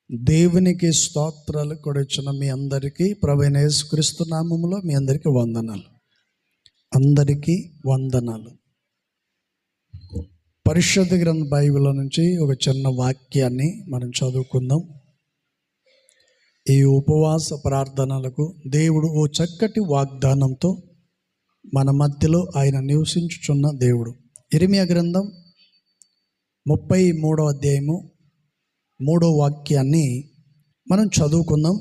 దేవునికి స్తోత్రాలు కూడా ఇచ్చిన మీ అందరికీ ప్రభువైన యేసుక్రీస్తు నామములో మీ అందరికీ వందనాలు. అందరికీ వందనాలు. పరిశుద్ధ గ్రంథ బైబిల్ నుంచి ఒక చిన్న వాక్యాన్ని మనం చదువుకుందాం. ఈ ఉపవాస ప్రార్థనలకు దేవుడు ఓ చక్కటి వాగ్దానంతో మన మధ్యలో ఆయన నివసించుచున్న దేవుడు. ఇర్మీయా గ్రంథం 33వ అధ్యాయము 3వ వాక్యాన్ని మనం చదువుకుందాం.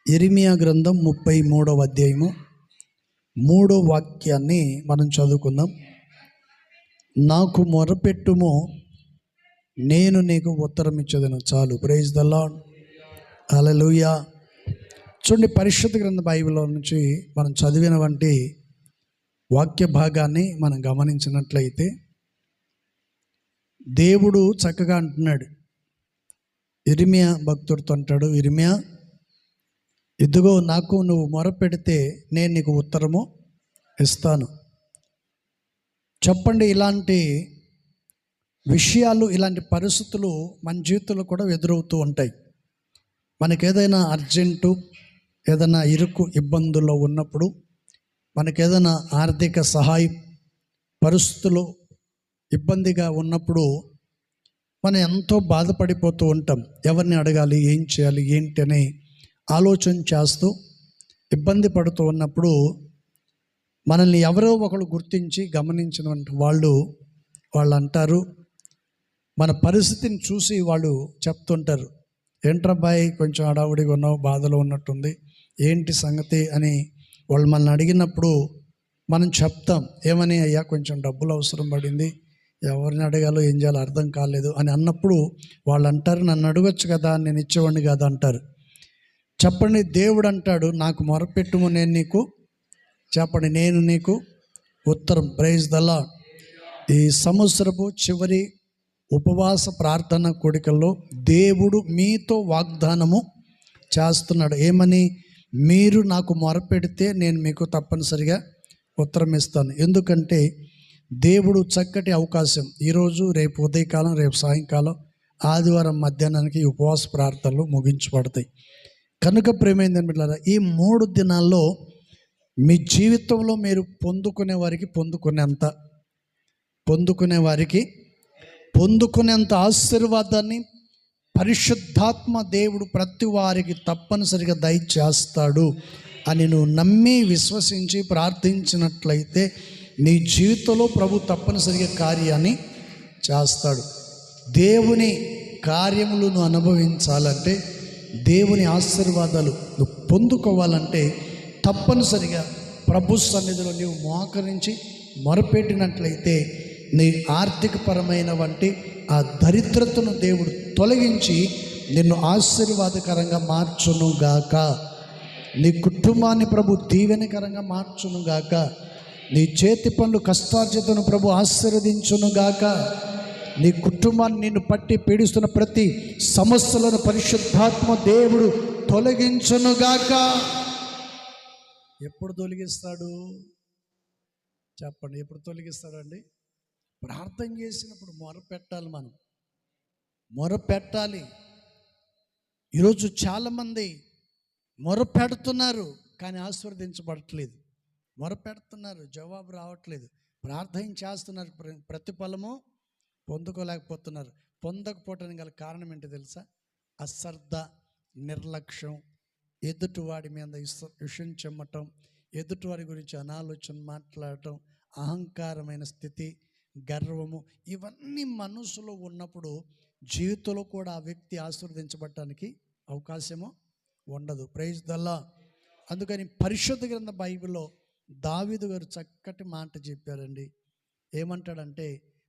ఇర్మీయా గ్రంథం 33వ అధ్యాయము 3వ వాక్యాన్ని మనం చదువుకుందాం. నాకు మొరపెట్టుము, నేను నీకు ఉత్తరం ఇచ్చేదను. చాలు. Praise the Lord. హల్లెలూయా. చూడండి, పరిశుద్ధ గ్రంథ బైబిల్లో నుంచి మనం చదివిన వంటి వాక్య భాగాన్ని మనం గమనించినట్లయితే దేవుడు చక్కగా అంటున్నాడు. ఇర్మీయా భక్తుడితో అంటాడు, ఇర్మీయా, ఇదిగో నాకు నువ్వు మొరపెడితే నేను నీకు ఉత్తరము ఇస్తాను. చెప్పండి, ఇలాంటి విషయాలు, ఇలాంటి పరిస్థితులు మన జీవితంలో కూడా ఎదురవుతూ ఉంటాయి. మనకి ఏదైనా అర్జెంటు, ఏదైనా ఇరుకు ఇబ్బందుల్లో ఉన్నప్పుడు, మనకి ఏదైనా ఆర్థిక సహాయం పరిస్థితులు ఇబ్బందిగా ఉన్నప్పుడు మనం ఎంతో బాధపడిపోతూ ఉంటాం. ఎవరిని అడగాలి, ఏం చేయాలి, ఏంటి అని ఆలోచన చేస్తూ ఇబ్బంది పడుతూ ఉన్నప్పుడు మనల్ని ఎవరో ఒకరు గుర్తించి గమనించిన వాళ్ళు అంటారు, మన పరిస్థితిని చూసి వాళ్ళు చెప్తుంటారు, ఏంట్రబ్బాయి కొంచెం హడావుడిగా ఉన్నావు, బాధలో ఉన్నట్టుంది, ఏంటి సంగతి అని వాళ్ళు మనల్ని అడిగినప్పుడు మనం చెప్తాం. ఏమని? అయ్యా, కొంచెం డబ్బులు అవసరం పడింది, ఎవరిని అడగాలో ఏం చేయాలో అర్థం కాలేదు అని అన్నప్పుడు వాళ్ళు అంటారు, నన్ను అడగొచ్చు కదా, నేను ఇచ్చేవాడిని కదా అంటారు. చెప్పండి, దేవుడు అంటాడు, నాకు మొరపెట్టుము, నేను నీకు చెప్పండి, నేను నీకు ఉత్తరం. Praise the Lord. ఈ సంవత్సరపు చివరి ఉపవాస ప్రార్థన కూడికల్లో దేవుడు మీతో వాగ్దానము చేస్తున్నాడు. ఏమని? మీరు నాకు మొరపెడితే నేను మీకు తప్పనిసరిగా ఉత్తరం ఇస్తాను. ఎందుకంటే దేవుడు చక్కటి అవకాశం, ఈరోజు, రేపు ఉదయకాలం, రేపు సాయంకాలం, ఆదివారం మధ్యాహ్నానికి ఉపవాస ప్రార్థనలు ముగించబడతాయి. కనుక ప్రేమైందని బిడ్డలారా, ఈ 3 దినాల్లో మీ జీవితంలో మీరు పొందుకునే వారికి ఆశీర్వాదాన్ని పరిశుద్ధాత్మ దేవుడు ప్రతి వారికి తప్పనిసరిగా దయచేస్తాడు అని నువ్వు నమ్మి విశ్వసించి ప్రార్థించినట్లయితే నీ జీవితంలో ప్రభు తప్పనిసరిగా కార్యాన్ని చేస్తాడు. దేవుని కార్యములు నువ్వు అనుభవించాలంటే, దేవుని ఆశీర్వాదాలు నువ్వు పొందుకోవాలంటే తప్పనిసరిగా ప్రభు సన్నిధిలో నీవు మోకరించి మొరపెట్టినట్లయితే నీ ఆర్థికపరమైన వంటి ఆ దరిద్రతను దేవుడు తొలగించి నిన్ను ఆశీర్వాదకరంగా మార్చునుగాక. నీ కుటుంబాన్ని ప్రభు దీవెనకరంగా మార్చునుగాక. నీ చేతి పనులు కష్టార్జితను ప్రభు ఆశీర్వదించునుగాక. నీ కుటుంబాన్ని నిన్ను పట్టి పీడిస్తున్న ప్రతి సమస్యలను పరిశుద్ధాత్మ దేవుడు తొలగించునుగాక. ఎప్పుడు తొలగిస్తాడు చెప్పండి? ఎప్పుడు తొలగిస్తాడండి? ప్రార్థన చేసినప్పుడు మొరపెట్టాలి. మనం మొరపెట్టాలి. ఈరోజు చాలామంది మొరపెడుతున్నారు కానీ ఆశీర్వదించబడట్లేదు. మొరపెడుతున్నారు, జవాబు రావట్లేదు. ప్రార్థన చేస్తున్నారు, ప్రతిఫలము పొందుకోలేకపోతున్నారు. పొందకపోవటానికి గల కారణం ఏంటో తెలుసా? అశ్రద్ధ, నిర్లక్ష్యం, ఎదుటివాడి మీద విషం చెమ్మటం, ఎదుటివారి గురించి అనాలోచన మాట్లాడటం, అహంకారమైన స్థితి, గర్వము, ఇవన్నీ మనసులో ఉన్నప్పుడు జీవితంలో కూడా ఆ వ్యక్తి ఆశీర్వదించబడటానికి అవకాశము ఉండదు. Praise the Lord. అందుకని పరిశుద్ధ గ్రంథ బైబిల్లో దావీదు గారు చక్కటి మాట చెప్పారండి. ఏమంటాడంటే,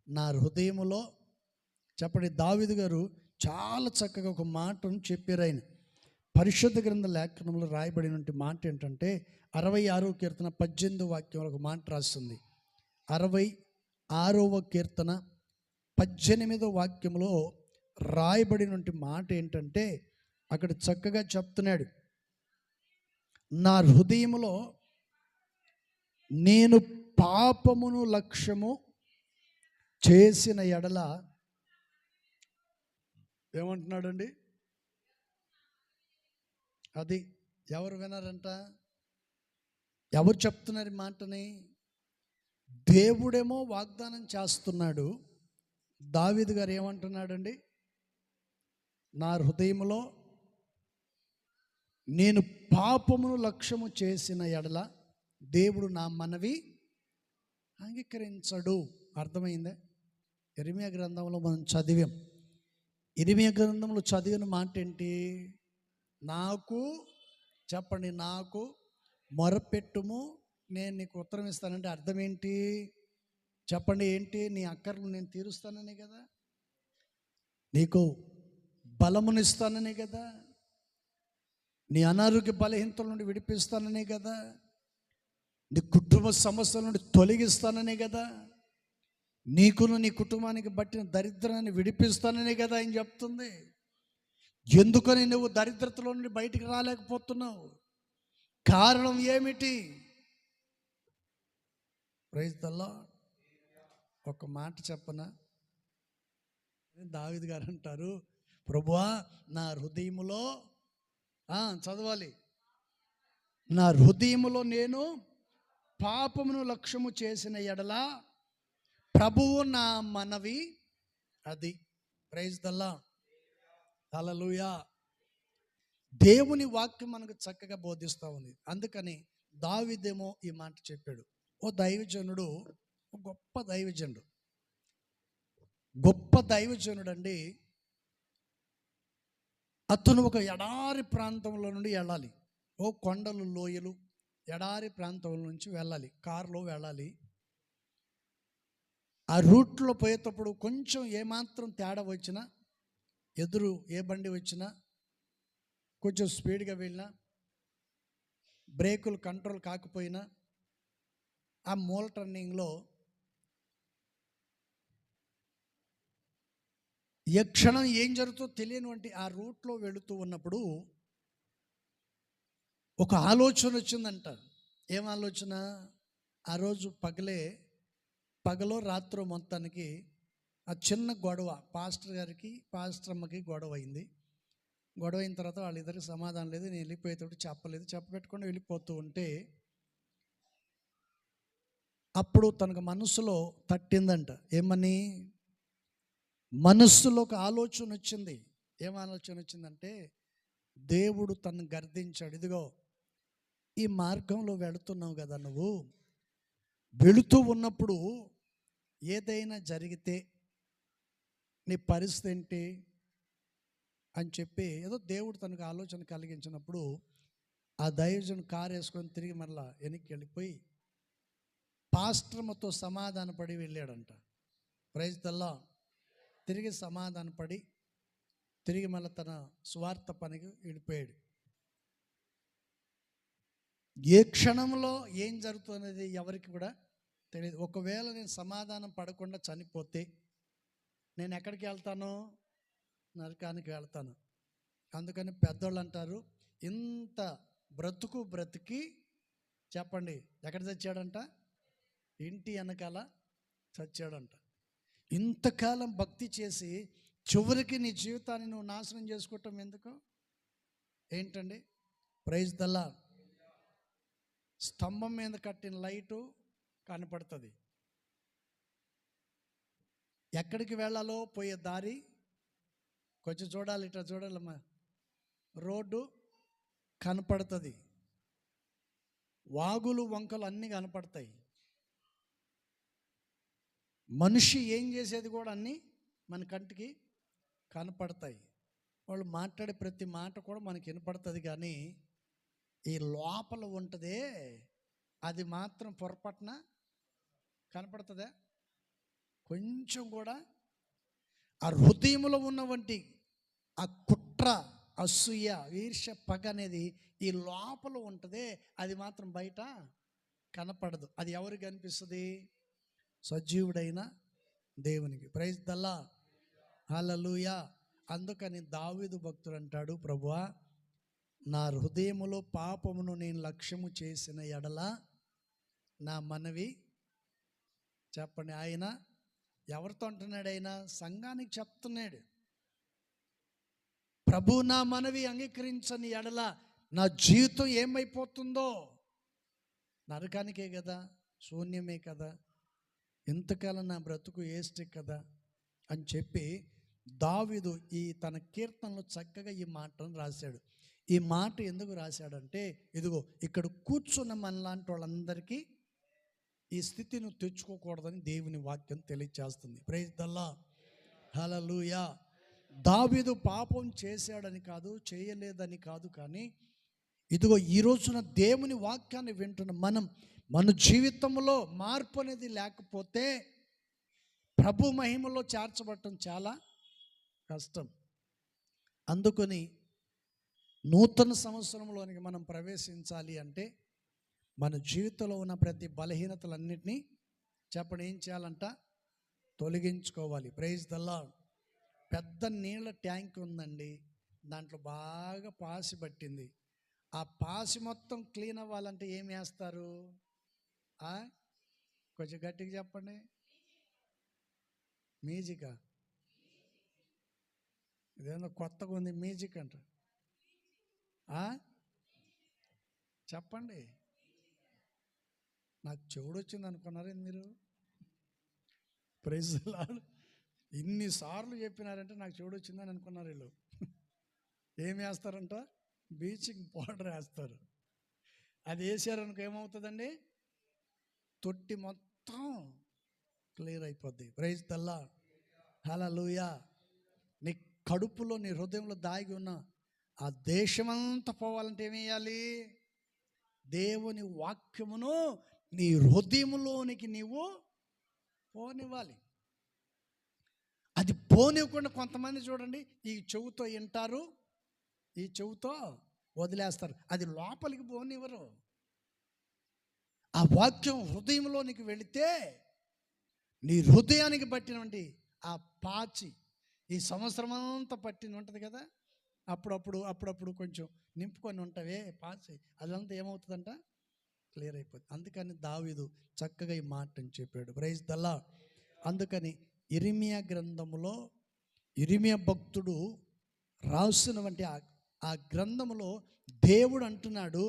నా హృదయములో, చెప్పండి, దావీదు గారు చాలా చక్కగా ఒక మాటను చెప్పారు. ఆయన పరిశుద్ధ గ్రంథ లేఖనంలో రాయబడినటువంటి మాట ఏంటంటే 66వ కీర్తన 18వ వాక్యంలో ఒక మాట రాస్తుంది. 66వ కీర్తన 18వ వాక్యంలో రాయబడినటువంటి మాట ఏంటంటే, అక్కడ చక్కగా చెప్తున్నాడు, నా హృదయములో నేను పాపమును లక్ష్యము చేసిన ఎడల ఏమంటున్నాడండి? అది ఎవరు వినారంట? ఎవరు చెప్తున్నారు ఈ మాటని? దేవుడేమో వాగ్దానం చేస్తున్నాడు. దావీదు గారు ఏమంటున్నాడండి? నా హృదయంలో నేను పాపమును లక్ష్యము చేసిన ఎడల దేవుడు నా మనవి అంగీకరించడు. అర్థమైందే? ఇర్మీయా గ్రంథంలో మనం చదివాం. ఇర్మీయా గ్రంథంలో చదివిన మాట ఏంటి? నాకు చెప్పండి, నాకు మొరపెట్టుము, నేను నీకు ఉత్తరం ఇస్తానంటే అర్థం ఏంటి? చెప్పండి, ఏంటి? నీ అక్కర్లు నేను తీరుస్తానని కదా, నీకు బలమునిస్తానని కదా, నీ అనారోగ్య బలహీనతల నుండి విడిపిస్తాననే కదా, నీ కుటుంబ సమస్యల నుండి తొలగిస్తాననే కదా, నీకును నీ కుటుంబానికి బట్టిన దరిద్రాన్ని విడిపిస్తాననే కదా ఆయన చెప్తుంది. ఎందుకని నువ్వు దరిద్రతలో నుండి బయటికి రాలేకపోతున్నావు? కారణం ఏమిటి? Praise the Lord. ఒక మాట చెప్పనా? దావీదు గారు అంటారు, ప్రభువా నా హృదయములో చదవాలి, నా హృదయములో నేను పాపమును లక్ష్యము చేసిన ఎడల ప్రభువు నా మనవి అది. Praise the Lord. హల్లెలూయా. దేవుని వాక్యం మనకు చక్కగా బోధిస్తూ ఉంది. అందుకని దావీదేమో ఈ మాట చెప్పాడు. ఓ దైవజనుడు, గొప్ప దైవజనుడు, గొప్ప దైవజనుడు అండి. అతను ఒక ఎడారి ప్రాంతంలో నుండి వెళ్ళాలి. ఓ కొండలు, లోయలు, ఎడారి ప్రాంతం నుంచి వెళ్ళాలి, కారులో వెళ్ళాలి. ఆ రూట్లో పోయేటప్పుడు కొంచెం ఏమాత్రం తేడా వచ్చినా, ఎదురు ఏ బండి వచ్చినా, కొంచెం స్పీడ్గా వెళ్ళినా, బ్రేకులు కంట్రోల్ కాకపోయినా, ఆ మూల టర్నింగ్లో ఏ క్షణం ఏం జరుగుతుందో తెలియనివంటి ఆ రూట్లో వెళుతూ ఉన్నప్పుడు ఒక ఆలోచన వచ్చిందంట. ఏం ఆలోచన? ఆ రోజు పగలో రాత్రో మొత్తానికి ఆ చిన్న గొడవ, పాస్టర్ గారికి పాస్టర్ అమ్మకి గొడవ అయింది. గొడవ అయిన తర్వాత వాళ్ళిద్దరికి సమాధానం లేదు. నేను వెళ్ళిపోయేటప్పుడు చెప్పలేదు, చెప్పబెట్టకుండా వెళ్ళిపోతూ ఉంటే అప్పుడు తనకు మనసులో తట్టిందంట. ఏమని? మనస్సులో ఒక ఆలోచన వచ్చింది. ఏం ఆలోచన వచ్చిందంటే, దేవుడు తనను గర్దించాడు. ఇదిగో ఈ మార్గంలో వెళుతున్నావు కదా, నువ్వు వెళుతూ ఉన్నప్పుడు ఏదైనా జరిగితే నీ పరిస్థితి ఏంటి అని చెప్పి ఏదో దేవుడు తనకు ఆలోచన కలిగించినప్పుడు ఆ దైవజను కారు వేసుకొని తిరిగి మళ్ళా వెనక్కి వెళ్ళిపోయి పాస్టర్మతో సమాధానపడి వెళ్ళాడంట. Praise the Lord. తిరిగి సమాధానపడి తిరిగి మళ్ళీ తన స్వార్థ పనికి వెళ్ళిపోయాడు. ఏ క్షణంలో ఏం జరుగుతున్నది ఎవరికి కూడా తెలియదు. ఒకవేళ నేను సమాధానం పడకుండా చనిపోతే నేను ఎక్కడికి వెళ్తాను? నరకానికి వెళ్తాను. అందుకని పెద్దోళ్ళు అంటారు, ఇంత బ్రతికి చెప్పండి ఎక్కడ చచ్చాడంట? ఇంటి వెనకాల చచ్చాడంట. ఇంతకాలం భక్తి చేసి చివరికి నీ జీవితాన్ని నువ్వు నాశనం చేసుకోవటం ఎందుకు? ఏంటండి? Praise the Lord. స్తంభం మీద కట్టిన లైటు కనపడుతుంది, ఎక్కడికి వెళ్ళాలో పోయే దారి కొంచెం చూడాలి, ఇట్లా చూడాలమ్మా, రోడ్డు కనపడుతుంది, వాగులు వంకలు అన్నీ కనపడతాయి, మనిషి ఏం చేసేది కూడా అన్నీ మన కంటికి కనపడతాయి. వాళ్ళు మాట్లాడే ప్రతి మాట కూడా మనకి వినపడుతుంది. కానీ ఈ లోపల ఉంటుందే అది మాత్రం పొరపాటున కనపడుతుందా? కొంచెం కూడా. ఆ హృదయంలో ఉన్నవంటి ఆ కుట్ర, అసూయ, ఈర్ష్య, పగ అనేది ఈ లోపల ఉంటుందే, అది మాత్రం బయట కనపడదు. అది ఎవరికి కనిపిస్తుంది? సజీవుడైన దేవునికి. Praise the Lord. హల్లెలూయా. అందుకని దావీదు భక్తుడు అంటాడు, ప్రభువా నా హృదయములో పాపమును నేను లక్ష్యము చేసిన ఎడల నా మనవి చెప్పండి. ఆయన ఎవరితో అంటున్నాడు? ఆయన సంఘానికి చెప్తున్నాడు. ప్రభు నా మనవి అంగీకరించని ఎడల నా జీవితం ఏమైపోతుందో, నరకానికే కదా, శూన్యమే కదా, ఇంతకాలం నా బ్రతుకు వేస్ట్ కదా అని చెప్పి దావీదు ఈ తన కీర్తనలో చక్కగా ఈ మాటను రాశాడు. ఈ మాట ఎందుకు రాశాడంటే, ఇదిగో ఇక్కడ కూర్చున్న మనలాంటి వాళ్ళందరికీ ఈ స్థితిని తెచ్చుకోకూడదని దేవుని వాక్యం తెలియజేస్తుంది. ప్రైజ్ ద లార్డ్, హల్లెలూయా. దావీదు పాపం చేశాడని కాదు, చేయలేదని కాదు, కానీ ఇదిగో ఈ రోజున దేవుని వాక్యాన్ని వింటున్న మన జీవితంలో మార్పు అనేది లేకపోతే ప్రభు మహిమలో చేర్చబడటం చాలా కష్టం. అందుకని నూతన సంవత్సరంలోనికి మనం ప్రవేశించాలి అంటే మన జీవితంలో ఉన్న ప్రతి బలహీనతలన్నింటినీ చెప్పండి ఏం చేయాలంట, తొలగించుకోవాలి. Praise the lord. పెద్ద నీళ్ళ ట్యాంక్ ఉందండి, దాంట్లో బాగా పాసి పట్టింది. ఆ పాసి మొత్తం క్లీన్ అవ్వాలంటే ఏం వేస్తారు? కొంచెం గట్టిగా చెప్పండి. మ్యూజికా? ఇదేదో కొత్తగా ఉంది, మ్యూజిక్ అంట. చెప్పండి. నాకు చెవుడు వచ్చింది అనుకున్నారే మీరు? Praise the Lord. ఇన్నిసార్లు చెప్పినారంటే నాకు చెవుడు వచ్చిందని అనుకున్నారు వీళ్ళు. ఏం వేస్తారంట? బ్లీచింగ్ పౌడర్ వేస్తారు. అది వేసారనుకో ఏమవుతుందండి, తొట్టి మొత్తం క్లియర్ అయిపోద్ది. ప్రైజ్ ది లార్డ్, హల్లెలూయా. నీ కడుపులో, నీ హృదయంలో దాగి ఉన్న ఆ దేశమంతా పోవాలంటే ఏమేయాలి? దేవుని వాక్యమును నీ హృదయంలోనికి నీవు పోనివ్వాలి. అది పోనివ్వకుండా కొంతమంది చూడండి, ఈ చెవుతో వింటారు, ఈ చెవుతో వదిలేస్తారు, అది లోపలికి పోనివ్వరు. ఆ వాక్యం హృదయంలోనికి వెళితే నీ హృదయానికి పట్టినటువంటి ఆ పాచి ఈ సంవత్సరం అంతా పట్టిన ఉంటుంది కదా, అప్పుడప్పుడు కొంచెం నింపుకొని ఉంటావే పాచి, అదంతా ఏమవుతుందంట, క్లియర్ అయిపోతుంది. అందుకని దావీదు చక్కగా ఈ మాటని చెప్పాడు. Praise the Lord. అందుకని ఇర్మియా గ్రంథములో ఇర్మియా భక్తుడు రాసినటువంటి ఆ గ్రంథములో దేవుడు అంటున్నాడు,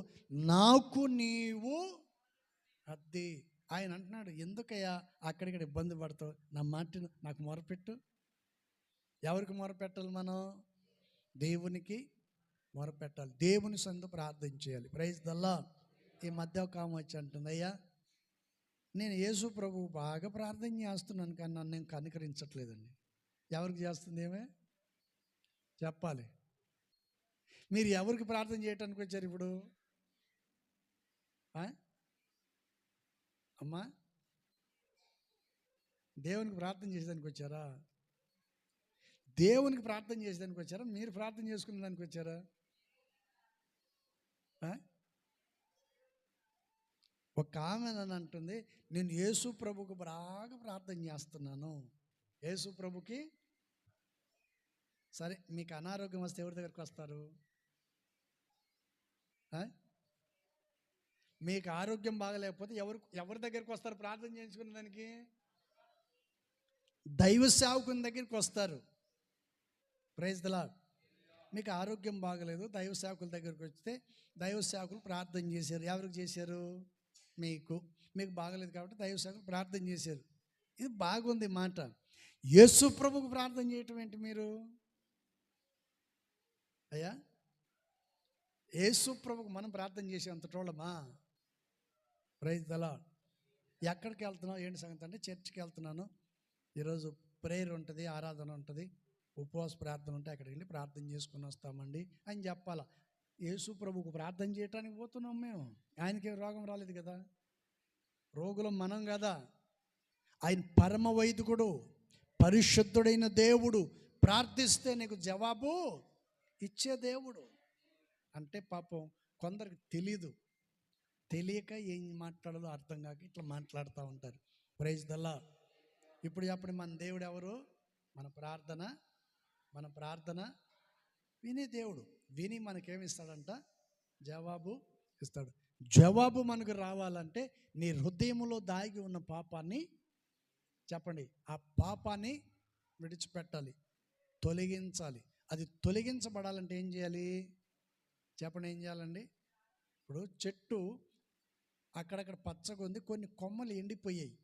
నాకు నీవు అద్ది. ఆయన అంటున్నాడు, ఎందుకయ్యా అక్కడిక్కడ ఇబ్బంది పడతావు, నా మాటను నాకు మొరపెట్టు. ఎవరికి మొరపెట్టాలి? మనం దేవునికి మొరపెట్టాలి, దేవుని సందు ప్రార్థన చేయాలి. Praise the Lord. ఈ మధ్య ఒక ఆమె వచ్చి అంటుంది, అయ్యా నేను యేసు ప్రభువు బాగా ప్రార్థన చేస్తున్నాను కానీ నన్ను నేను కనికరించట్లేదండి. ఎవరికి చేస్తుంది? ఏమే చెప్పాలి. మీరు ఎవరికి ప్రార్థన చేయటానికి వచ్చారు ఇప్పుడు? అమ్మా, దేవునికి ప్రార్థన చేసేదానికి వచ్చారా? దేవునికి ప్రార్థన చేసేదానికి వచ్చారా? మీరు ప్రార్థన చేసుకునే దానికి వచ్చారా? ఒక ఆమె నన్ను అంటుంది, నేను యేసు ప్రభుకి బాగా ప్రార్థన చేస్తున్నాను. యేసు ప్రభుకి. సరే, మీకు అనారోగ్యం వస్తే ఎవరి దగ్గరికి వస్తారు? మీకు ఆరోగ్యం బాగలేకపోతే ఎవరి దగ్గరికి వస్తారు ప్రార్థన చేయించుకునే దానికి? దైవ సేవకుని దగ్గరికి వస్తారు. Praise the Lord. మీకు ఆరోగ్యం బాగలేదు, దైవ సేవకుల దగ్గరికి వస్తే దైవ సేవకులు ప్రార్థన చేశారు. ఎవరికి చేశారు? మీకు బాగలేదు కాబట్టి దైవ సేవకులు ప్రార్థన చేశారు. ఇది బాగుంది మాట. యేసు ప్రభుకు ప్రార్థన చేయటం ఏంటి మీరు? అయ్యా, యేసు ప్రభుకు మనం ప్రార్థన చేసేంత టోళ్ళమా? Praise the lord. ఎక్కడికి వెళ్తున్నావు, ఏంటి సంగతి అంటే, చర్చికి వెళ్తున్నాను, ఈరోజు ప్రేయర్ ఉంటుంది, ఆరాధన ఉంటుంది, ఉపవాస ప్రార్థన ఉంటే అక్కడికి వెళ్ళి ప్రార్థన చేసుకుని వస్తామండి అని చెప్పాలా. యేసు ప్రభుకు ప్రార్థన చేయటానికి పోతున్నాం మేము. ఆయనకి రోగం రాలేదు కదా, రోగులం మనం కదా. ఆయన పరమ వైదికుడు, పరిశుద్ధుడైన దేవుడు. ప్రార్థిస్తే నీకు జవాబు ఇచ్చే దేవుడు. అంటే పాపం కొందరికి తెలియక ఏం మాట్లాడాలో అర్థం కాక ఇట్లా మాట్లాడుతూ ఉంటారు. Praise the Lord. ఇప్పుడు చెప్పండి, మన దేవుడు ఎవరు? మన ప్రార్థన వినే దేవుడు. విని మనకేమిస్తాడంట? జవాబు ఇస్తాడు. జవాబు మనకు రావాలంటే నీ హృదయంలో దాగి ఉన్న పాపాన్ని చెప్పండి, ఆ పాపాన్ని విడిచిపెట్టాలి, తొలగించాలి. అది తొలగించబడాలంటే ఏం చేయాలి చెప్పండి, ఏం చేయాలండి? ఇప్పుడు చెట్టు అక్కడక్కడ పచ్చగా ఉంది, కొన్ని కొమ్మలు ఎండిపోయాయి.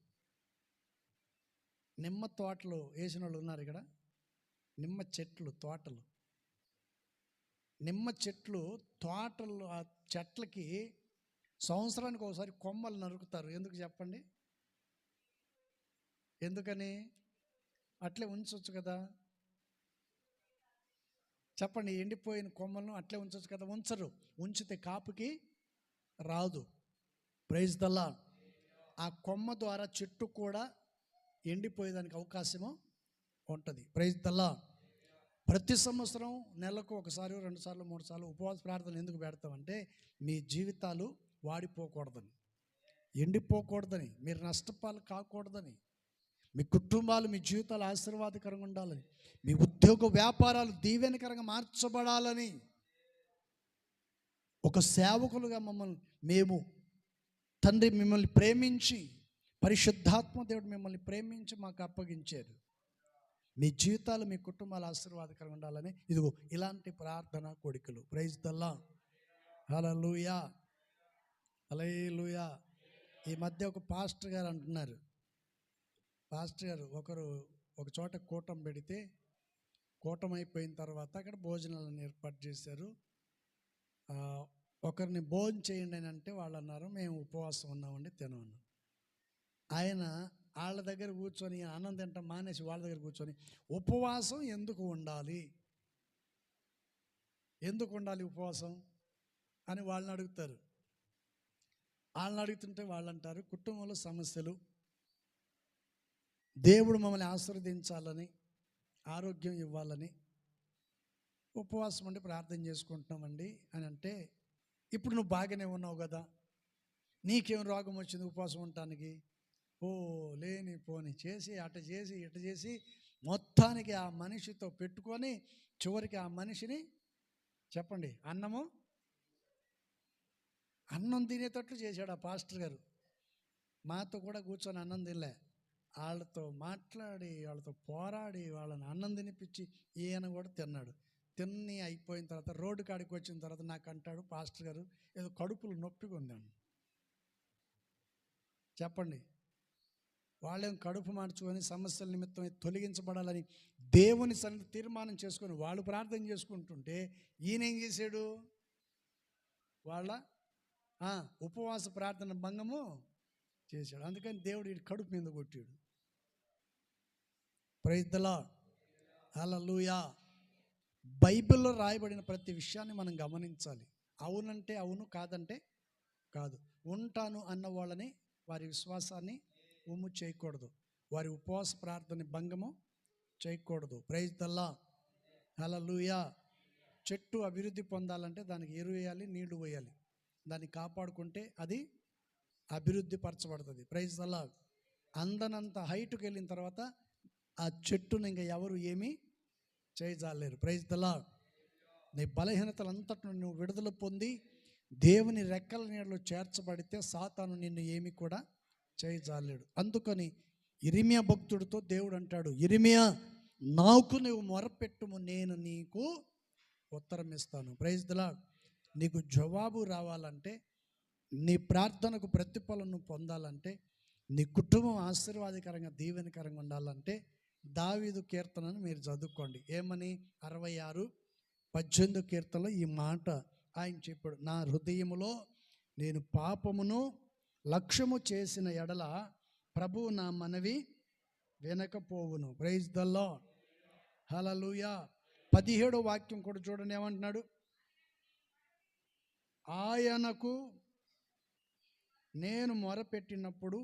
నిమ్మ తోటలు వేసిన వాళ్ళు ఉన్నారు ఇక్కడ. నిమ్మ చెట్లు తోటలు, నిమ్మ చెట్లు తోటలు, ఆ చెట్లకి సంవత్సరానికి ఒకసారి కొమ్మలు నరుకుతారు. ఎందుకు చెప్పండి? ఎందుకని? అట్లే ఉంచవచ్చు కదా. చెప్పండి, ఎండిపోయిన కొమ్మలను అట్లే ఉంచవచ్చు కదా. ఉంచరు. ఉంచితే కాపుకి రాదు. Praise the Lord. ఆ కొమ్మ ద్వారా చెట్టు కూడా ఎండిపోయేదానికి అవకాశము ఉంటుంది. Praise the Lord. ప్రతి సంవత్సరం నెలకు ఒకసారి, 2 సార్లు, 3 సార్లు ఉపవాస ప్రార్థనలు ఎందుకు పెడతామంటే మీ జీవితాలు వాడిపోకూడదని, ఎండిపోకూడదని, మీరు నష్టపాలు కాకూడదని, మీ కుటుంబాలు, మీ జీవితాలు ఆశీర్వాదకరంగా ఉండాలని, మీ ఉద్యోగ వ్యాపారాలు దీవెనకరంగా మార్చబడాలని, ఒక సేవకులుగా మేము తండ్రి మిమ్మల్ని ప్రేమించి, పరిశుద్ధాత్మ దేవుడు మిమ్మల్ని ప్రేమించి మాకు అప్పగించారు. మీ జీవితాలు, మీ కుటుంబాలు ఆశీర్వాదకరంగా ఉండాలని ఇదిగో ఇలాంటి ప్రార్థన కోడికలు. Praise the Lord. Hallelujah, hallelujah. ఈ మధ్య ఒక పాస్టర్ గారు అంటున్నారు, పాస్టర్ గారు ఒక చోట కూటం పెడితే, కూటం అయిపోయిన తర్వాత అక్కడ భోజనాలను ఏర్పాటు చేశారు. ఒకరిని భోజనం చేయండి అని అంటే వాళ్ళు అన్నారు, మేము ఉపవాసం ఉన్నామండి, తినమన్నాం. ఆయన వాళ్ళ దగ్గర కూర్చొని అన్నం తింటాం మానేసి వాళ్ళ దగ్గర కూర్చొని ఉపవాసం ఎందుకు ఉండాలి, ఎందుకు ఉండాలి ఉపవాసం అని వాళ్ళని అడుగుతారు. వాళ్ళని అడుగుతుంటే వాళ్ళు అంటారు, కుటుంబంలో సమస్యలు, దేవుడు మమ్మల్ని ఆశీర్వదించాలని, ఆరోగ్యం ఇవ్వాలని ఉపవాసం అంటే ప్రార్థన చేసుకుంటున్నామండి అని అంటే, ఇప్పుడు నువ్వు బాగానే ఉన్నావు కదా, నీకేం రోగం వచ్చింది ఉపవాసం ఉండటానికి? లేని పోని చేసి అట చేసి ఇట చేసి మొత్తానికి ఆ మనిషితో పెట్టుకొని చివరికి ఆ మనిషిని చెప్పండి అన్నం తినేటట్లు చేశాడు ఆ పాస్టర్ గారు. మాతో కూడా కూర్చొని అన్నం తినలే, వాళ్ళతో మాట్లాడి, వాళ్ళతో పోరాడి, వాళ్ళని అన్నం తినిపించి ఈయన కూడా తిన్నాడు. తిని అయిపోయిన తర్వాత రోడ్డు కాడికి వచ్చిన తర్వాత నాకు అంటాడు, పాస్టర్ గారు ఏదో కడుపులు నొప్పిగా ఉందండి. చెప్పండి, వాళ్ళేం కడుపు మార్చుకొని సమస్యల నిమిత్తం తొలగించబడాలని దేవుని సన్నిధి తీర్మానం చేసుకొని వాళ్ళు ప్రార్థన చేసుకుంటుంటే ఈయన ఏం చేశాడు? వాళ్ళ ఉపవాస ప్రార్థన భంగము చేశాడు. అందుకని దేవుడు ఈ కడుపు మీద కొట్టాడు. Praise the Lord. హల్లెలూయా. బైబిల్లో రాయబడిన ప్రతి విషయాన్ని మనం గమనించాలి. అవునంటే అవును, కాదంటే కాదు. ఉంటాను అన్న వాళ్ళని, వారి విశ్వాసాన్ని ఉమ్ము చేయకూడదు, వారి ఉపవాస ప్రార్థన భంగము చేయకూడదు. Praise the Lord. హల్లెలూయా. చెట్టు అభివృద్ధి పొందాలంటే దానికి ఎరువు వేయాలి, నీళ్లు వేయాలి. దాన్ని కాపాడుకుంటే అది అభివృద్ధి పరచబడుతుంది. Praise the lord. అందనంత హైట్కి వెళ్ళిన తర్వాత ఆ చెట్టును ఇంకా ఎవరు ఏమీ చేయజాలేరు. Praise the lord. నీ బలహీనతలంతటి నువ్వు విడుదల పొంది దేవుని రెక్కల నీడలో చేర్చబడితే సాతాను నిన్ను ఏమి కూడా చేయజాలేడు. అందుకని ఇరిమియా భక్తుడితో దేవుడు అంటాడు, ఇరిమియా నాకు నువ్వు మొరపెట్టుము, నేను నీకు ఉత్తరం ఇస్తాను. Praise the Lord. నీకు జవాబు రావాలంటే, నీ ప్రార్థనకు ప్రతిఫలం నువ్వు పొందాలంటే, నీ కుటుంబం ఆశీర్వాదకరంగా దీవెనకరంగా ఉండాలంటే దావీదు కీర్తనను మీరు చదువుకోండి. ఏమని? 66:18 కీర్తనలో ఈ మాట ఆయన చెప్పాడు, నా హృదయములో నేను పాపమును లక్ష్యము చేసిన ఎడల ప్రభువు నా మనవి వినకపోవును. Praise the Lord. హల్లెలూయా. 17వ వాక్యం కూడా చూడండి, ఏమంటున్నాడు? ఆయనకు నేను మొరపెట్టినప్పుడు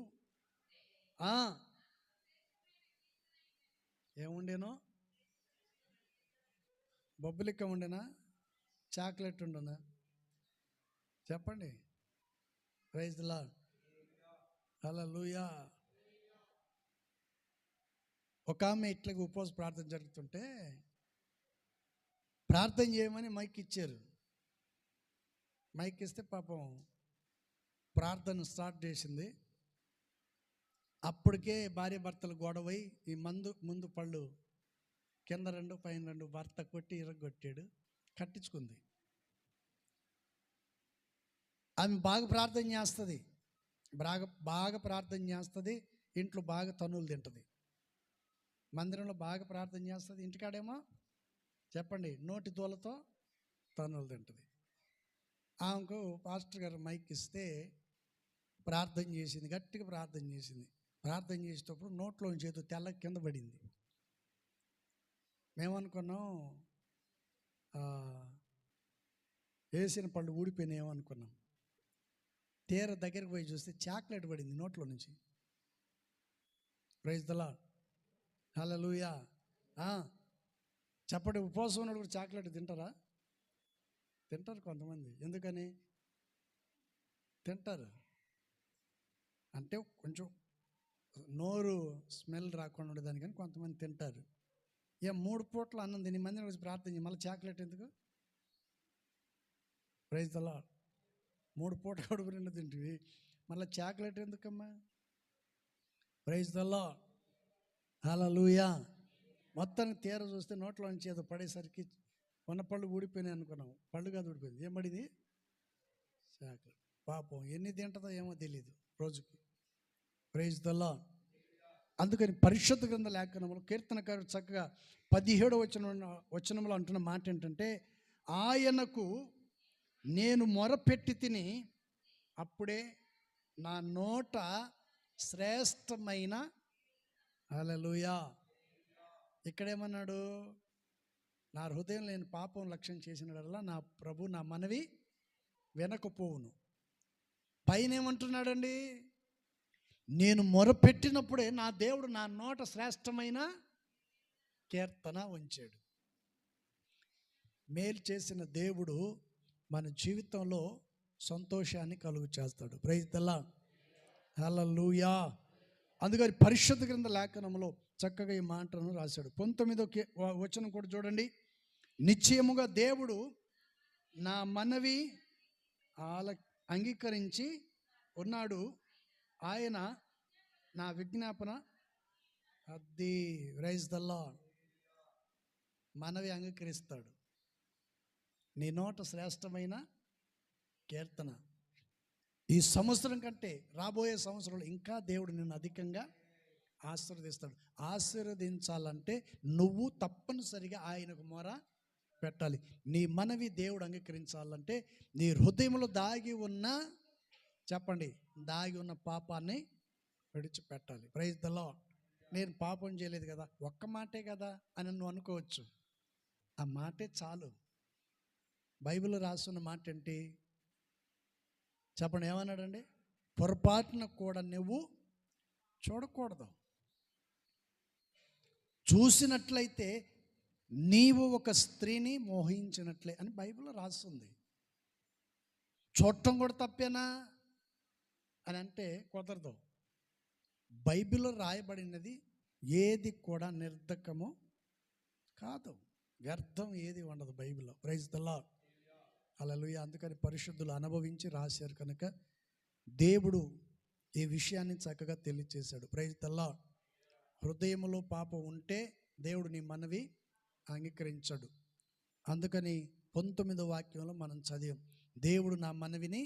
ఏముండేనో? బొబ్బలిక్క ఉండేనా? చాక్లెట్ ఉండనా? చెప్పండి. Praise the Lord. హల్లెలూయా. ఒక ఆమె ఇట్లాగ ఉపవాస ప్రార్థన జరుగుతుంటే ప్రార్థన చేయమని మైక్ ఇచ్చారు. మైక్ ఇస్తే పాపం ప్రార్థన స్టార్ట్ చేసింది. అప్పటికే భార్య భర్తలు గొడవై ఈ ముందు పళ్ళు కింద 2 పైన 2 భర్త కొట్టి ఇరగొట్టాడు, కట్టించుకుంది. ఆమె బాగా ప్రార్థన చేస్తుంది, బాగా ప్రార్థన చేస్తుంది, ఇంట్లో బాగా తన్నులు తింటుంది. మందిరంలో బాగా ప్రార్థన చేస్తుంది, ఇంటికాడేమో చెప్పండి నోటి దూలతో తన్నులు తింటుంది. ఆమెకు పాస్టర్ గారు మైక్ ఇస్తే ప్రార్థన చేసింది, గట్టిగా ప్రార్థన చేసింది. ప్రార్థన చేసేటప్పుడు నోట్లోంచి చేతు తెల్ల కింద పడింది. మేమనుకున్నాం వేసిన పళ్ళు ఊడిపోయినాయేమో అనుకున్నాం. తీర దగ్గరికి పోయి చూస్తే చాక్లెట్ పడింది నోట్లో నుంచి. ప్రైజ్ ది లార్డ్, హల్లెలూయా. చెప్పండి, ఉపవాసం ఉన్నాడు కూడా చాక్లెట్ తింటారా? తింటారు కొంతమంది. ఎందుకని తింటారు అంటే కొంచెం నోరు స్మెల్ రాకుండా ఉండేదానికని కొంతమంది తింటారు. 3 పూట్ల అన్నం తిని మందిని వచ్చి ప్రార్థన మళ్ళీ చాక్లెట్ ఎందుకు? Praise the lord. 3 పూట కడుపు నిండా తింటివి, మళ్ళీ చాక్లెట్ ఎందుకమ్మా? ప్రైజ్ ది లార్డ్, హల్లెలూయా. మొత్తానికి తీర చూస్తే నోట్లో నుంచి ఏదో పడేసరికి ఉన్న పళ్ళు ఊడిపోయినాయి అనుకున్నాం. పళ్ళు కాదు ఊడిపోయింది. ఏం పడింది? చాక్లెట్. పాపం ఎన్ని తింటుందో ఏమో తెలియదు రోజుకి. Praise the Lord. అందుకని పరిశుద్ధ గ్రంథ లేఖనములు కీర్తనకారుడు చక్కగా 17వ వచనంలో అంటున్న మాట ఏంటంటే, ఆయనకు నేను మొరపెట్టి తిని అప్పుడే నా నోట శ్రేష్టమైన, హల్లెలూయా. ఇక్కడేమన్నాడు? నా హృదయం లేని పాపం లక్ష్యం చేసినడల్లా నా ప్రభు నా మనవి వినకపోవును. పైన ఏమంటున్నాడండి? నేను మొరపెట్టినప్పుడే నా దేవుడు నా నోట శ్రేష్టమైన కీర్తన ఉంచాడు. మేలు చేసిన దేవుడు మన జీవితంలో సంతోషాన్ని కలుగు చేస్తాడు. Praise the Lord, hallelujah. అందుకని పరిశుద్ధ గ్రంథ లేఖనంలో చక్కగా ఈ మాటను రాశాడు. 19వ వచనం కూడా చూడండి. నిశ్చయముగా దేవుడు నా మనవి అంగీకరించి ఉన్నాడు, ఆయన నా విజ్ఞాపన అది. Praise the Lord. మనవి అంగీకరిస్తాడు. నీ నోట శ్రేష్టమైన కీర్తన. ఈ సంవత్సరం కంటే రాబోయే సంవత్సరంలో ఇంకా దేవుడు నిన్ను అధికంగా ఆశీర్వదిస్తాడు. ఆశీర్వదించాలంటే నువ్వు తప్పనిసరిగా ఆయనకు మొర పెట్టాలి. నీ మనవి దేవుడు అంగీకరించాలంటే నీ హృదయంలో దాగి ఉన్న, చెప్పండి, దాగి ఉన్న పాపాన్ని విడిచిపెట్టాలి. Praise the Lord. నేను పాపం చేయలేదు కదా, ఒక్క మాటే కదా అని నువ్వు అనుకోవచ్చు. ఆ మాటే చాలు. బైబిల్లో రాస్తున్న మాట ఏంటి చెప్పండి? ఏమన్నాడండి? పొరపాటున కూడా నువ్వు చూడకూడదు. చూసినట్లయితే నీవు ఒక స్త్రీని మోహించినట్లే అని బైబిల్లో రాస్తుంది. చూడటం కూడా తప్పేనా అని అంటే కుదరదు. బైబిల్లో రాయబడినది ఏది కూడా నిర్ధకము కాదు, వ్యర్థం ఏది ఉండదు బైబిల్లో. Praise the Lord, hallelujah. అందుకని పరిశుద్ధులు అనుభవించి రాశారు కనుక దేవుడు ఈ విషయాన్ని చక్కగా తెలియచేశాడు. Praise the Lord. హృదయంలో పాపం ఉంటే దేవుడు నీ మనవి అంగీకరించడు. అందుకని 19వ వాక్యంలో మనం చదివాం, దేవుడు నా మనవిని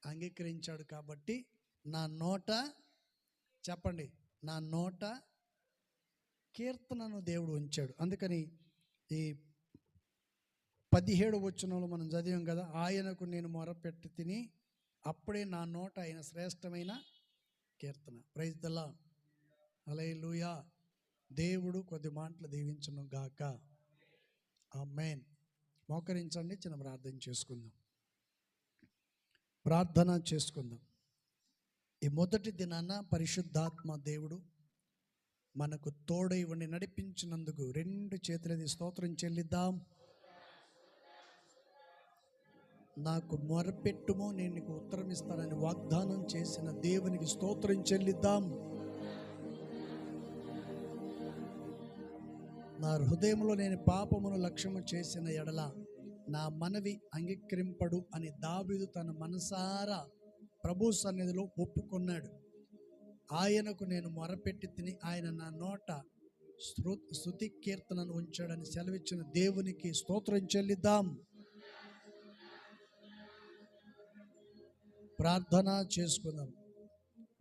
అంగీకరించాడు కాబట్టి నా నోట, చెప్పండి, నా నోట కీర్తనను దేవుడు ఉంచాడు. అందుకని ఈ 17వ వచనంలో మనం చదివాం కదా, ఆయనకు నేను మొరపెట్టి తిని అప్పుడే నా నోట ఆయన శ్రేష్టమైన కీర్తన. ప్రైజ్ ది లార్డ్, హల్లెలూయా. దేవుడు కొద్ది మాటలు దీవించును గాక. ఆమేన్. మోకరించండి, చిన్న ప్రార్థన చేసుకుందాం. ప్రార్థన చేసుకుందాం. ఈ మొదటి దినాన పరిశుద్ధాత్మ దేవుడు మనకు తోడై ఉండి నడిపించినందుకు 2 చేతులది స్తోత్రం చెల్లిద్దాం. నాకు మొరపెట్టుము నేను నీకు ఉత్తరం ఇస్తానని వాగ్దానం చేసిన దేవునికి స్తోత్రం చెల్లిద్దాం. నా హృదయంలో నేను పాపమును లక్ష్యము చేసిన ఎడల నా మనవి అంగీకరింపడు అని దావీదు తన మనసారా ప్రభు సన్నిధిలో ఒప్పుకున్నాడు. ఆయనకు నేను మొరపెట్టి తిని ఆయన నా నోట స్తుతి కీర్తనను ఉంచాడని సెలవిచ్చిన దేవునికి స్తోత్రం చెల్లిద్దాం. ప్రార్థన చేసుకుందాం.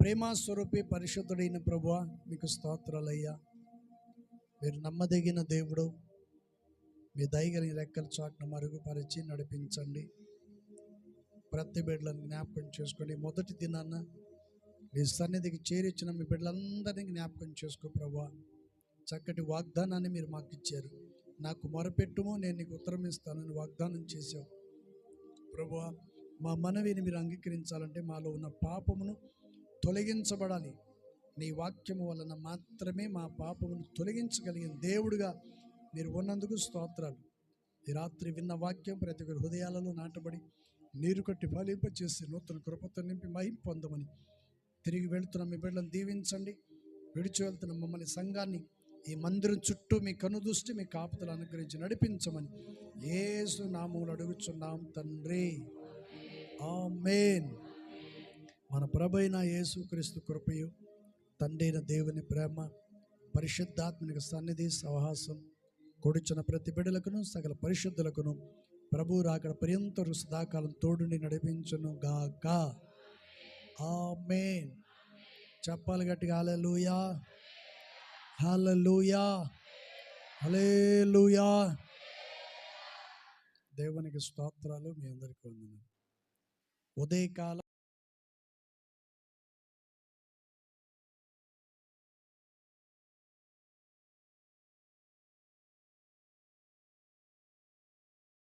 ప్రేమ స్వరూపి పరిశుద్ధుడైన ప్రభువా, మీకు స్తోత్రాలయ్యా. మీరు నమ్మదగిన దేవుడు. మీ దయగలిగిన రెక్కల చాటున మరుగుపరిచి నడిపించండి. ప్రతి బిడ్డలను జ్ఞాపకం చేసుకోండి. మొదటి దినాన మీ సన్నిధికి చేరిచ్చిన మీ బిడ్డలందరినీ జ్ఞాపకం చేసుకో ప్రభువా. చక్కటి వాగ్దానాన్ని మీరు మాకు ఇచ్చారు. నాకు మొరపెట్టుము, నేను నీకు ఉత్తరం ఇస్తానని వాగ్దానం చేశావు ప్రభువా. మా మనవిని మీరు అంగీకరించాలంటే మాలో ఉన్న పాపమును తొలగించబడాలి. నీ వాక్యము వలన మాత్రమే మా పాపమును తొలగించగలిగిన దేవుడుగా మీరు ఉన్నందుకు స్తోత్రాలు. ఈ రాత్రి విన్న వాక్యం ప్రతి ఒక్కరి హృదయాలలో నాటబడి నీరు కట్టి ఫలింపచేసి నూతన కృపతో నింపి మహిమ పొందమని, తిరిగి వెళుతున్న మీ బిడ్డలను దీవించండి. విడిచి వెళ్తున్న మమ్మల్ని సంఘాన్ని ఈ మందిరం చుట్టూ మీ కనుదృష్టి, మీ కాపుదలు అనుగ్రహించి నడిపించమని యేసు నామములో అడుగుచున్నాం తండ్రి, ఆమేన్. మన ప్రభువైన యేసుక్రీస్తు కృపయు, తండ్రి అయిన దేవుని ప్రేమ, పరిశుద్ధాత్మనిక సన్నిధి సహవాసం కూడిచిన ప్రతి బిడ్డలకును సకల పరిశుద్ధులకును ప్రభు రాకడ పర్యంత సదాకాలం తోడుని నడిపించును గాక. ఆమేన్. చెప్పాలి గట్టిగా హల్లెలూయా, హల్లెలూయా, హల్లెలూయా. దేవునికి స్తోత్రాలు. మీ అందరికీ వందనాలు. ఉదయకాలం